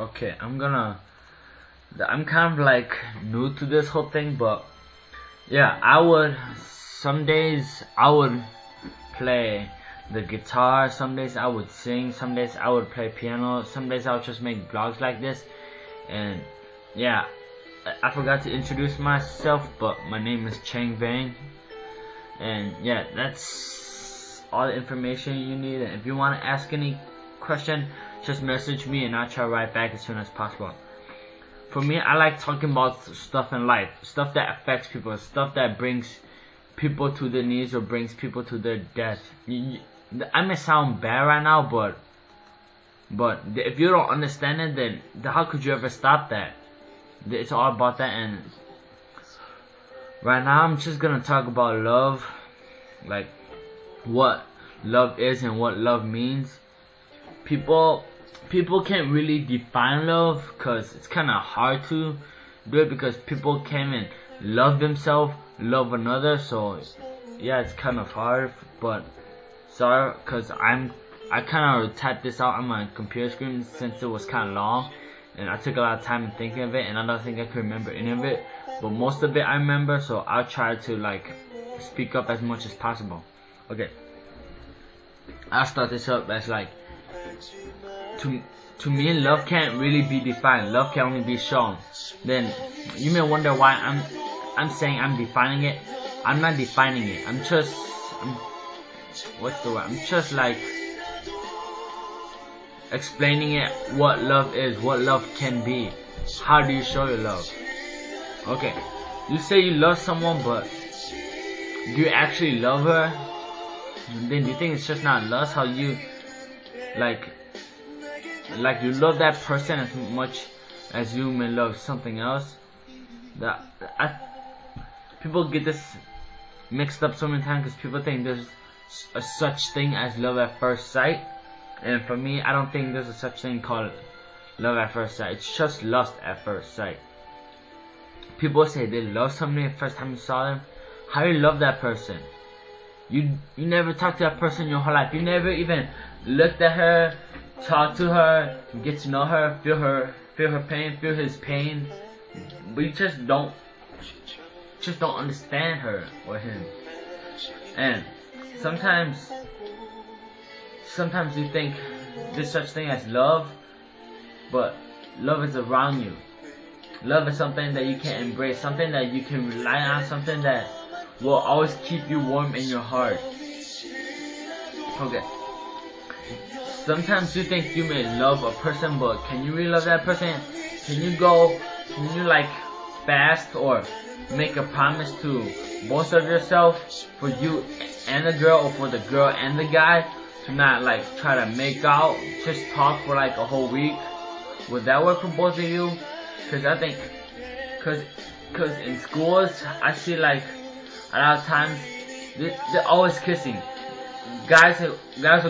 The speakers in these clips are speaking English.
Okay, I'm kind of like new to this whole thing, but yeah, some days I would play the guitar, some days I would sing, some days I would play piano, some days I would just make vlogs like this. And yeah, I forgot to introduce myself, but my name is Chang Vang. And yeah, that's all the information you need. And if you want to ask any question, just message me and I'll try to write back as soon as possible. For me, I like talking about stuff in life, stuff that affects people, stuff that brings people to their knees or brings people to their death. I may sound bad right now, but if you don't understand it, then how could you ever stop that? It's all about that. And right now I'm just gonna talk about love, like what love is and what love means. People can't really define love because it's kind of hard to do it, because people can't even love themselves, love another. So yeah, it's kind of hard. But sorry, because I kind of typed this out on my computer screen since it was kind of long, and I took a lot of time in thinking of it, and I don't think I can remember any of it, but most of it I remember, so I'll try to like speak up as much as possible. Okay, I'll start this up as like, to me, love can't really be defined. Love can only be shown. Then you may wonder why I'm saying I'm defining it. I'm not defining it. I'm just like explaining it, what love is, what love can be. How do you show your love? Okay, you say you love someone, but do you actually love her? Then do you think it's just not lust? How you like you love that person as much as you may love something else? People get this mixed up so many times because people think there's a such thing as love at first sight. And for me, I don't think there's a such thing called love at first sight. It's just lust at first sight. People say they love somebody the first time you saw them. How do you love that person? You never talked to that person your whole life. You never even looked at her, talked to her, get to know her, feel her pain, feel his pain. But you just don't understand her or him. And sometimes you think there's such thing as love, but love is around you. Love is something that you can embrace, something that you can rely on, something that will always keep you warm in your heart. Okay. Sometimes you think you may love a person, but can you really love that person? Can you like fast or make a promise to both of yourself, for you and the girl, or for the girl and the guy, to not like try to make out, just talk for like a whole week? Would that work for both of you? Because I think, cause in schools I see like a lot of times they're always kissing. Guys or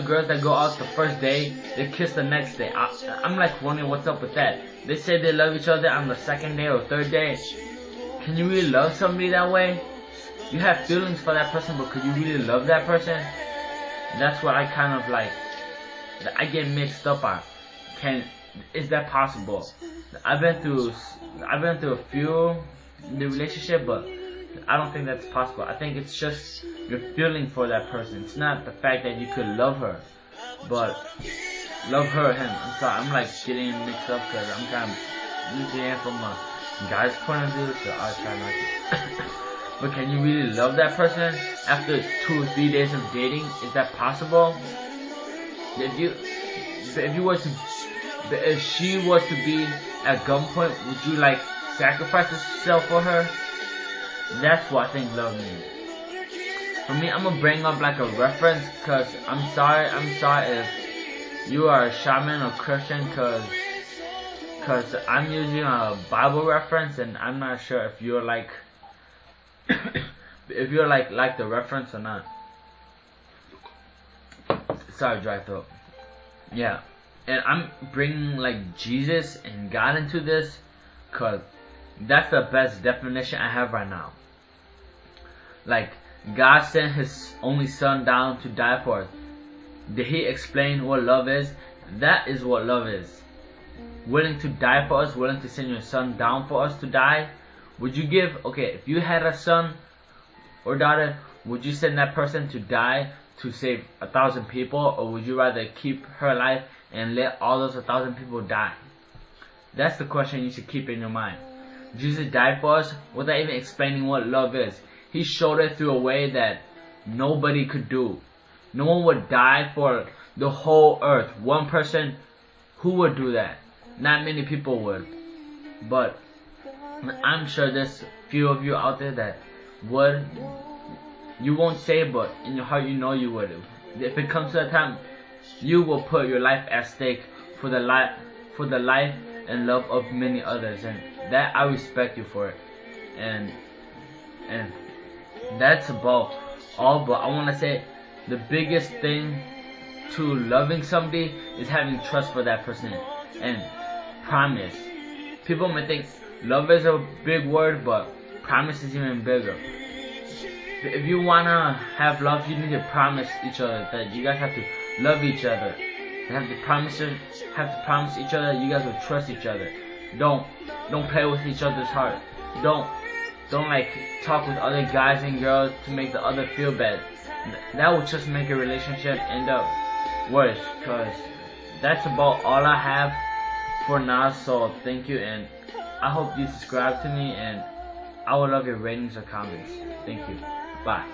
girls that go out the first day, they kiss the next day. I'm like wondering what's up with that. They say they love each other on the second day or third day. Can you really love somebody that way? You have feelings for that person, but could you really love that person? That's what I kind of like, I get mixed up on. Is that possible? I've been through a few in the relationship, but I don't think that's possible. I think it's just your feeling for that person. It's not the fact that you could love her, but love her or him. I'm sorry, I'm like getting mixed up because I'm kind of looking at it from a guy's point of view, so I'll try not to. But can you really love that person after 2 or 3 days of dating? Is that possible? If she was to be at gunpoint, would you like sacrifice yourself for her? That's what I think love means. For me, I'm gonna bring up like a reference, cause I'm sorry if you are a shaman or Christian, cause I'm using a Bible reference, and I'm not sure if you're like like the reference or not. Sorry, dry throat. Yeah, and I'm bringing like Jesus and God into this, cause that's the best definition I have right now. Like, God sent His only Son down to die for us. Did He explain what love is? That is what love is. willing to die for us, willing to send your son down for us to die? Would you give, okay, if you had a son or daughter, would you send that person to die to save 1,000 people, or would you rather keep her alive and let all those 1,000 people die? That's the question you should keep in your mind. Jesus died for us without even explaining what love is. He showed it through a way that nobody could do. No one would die for the whole earth. One person, who would do that? Not many people would. But I'm sure there's few of you out there that would. You won't say it, but in your heart you know you would. If it comes to that time, you will put your life at stake for the life and love of many others, and that I respect you for it. And that's about all. But I want to say the biggest thing to loving somebody is having trust for that person and promise. People may think love is a big word, but promise is even bigger. If you wanna have love, you need to promise each other that you guys have to love each other. You have to promise each other you guys will trust each other. Don't play with each other's heart. Don't like talk with other guys and girls to make the other feel bad. That will just make a relationship end up worse. Cause that's about all I have for now. So thank you, and I hope you subscribe to me, and I would love your ratings or comments. Thank you. Bye.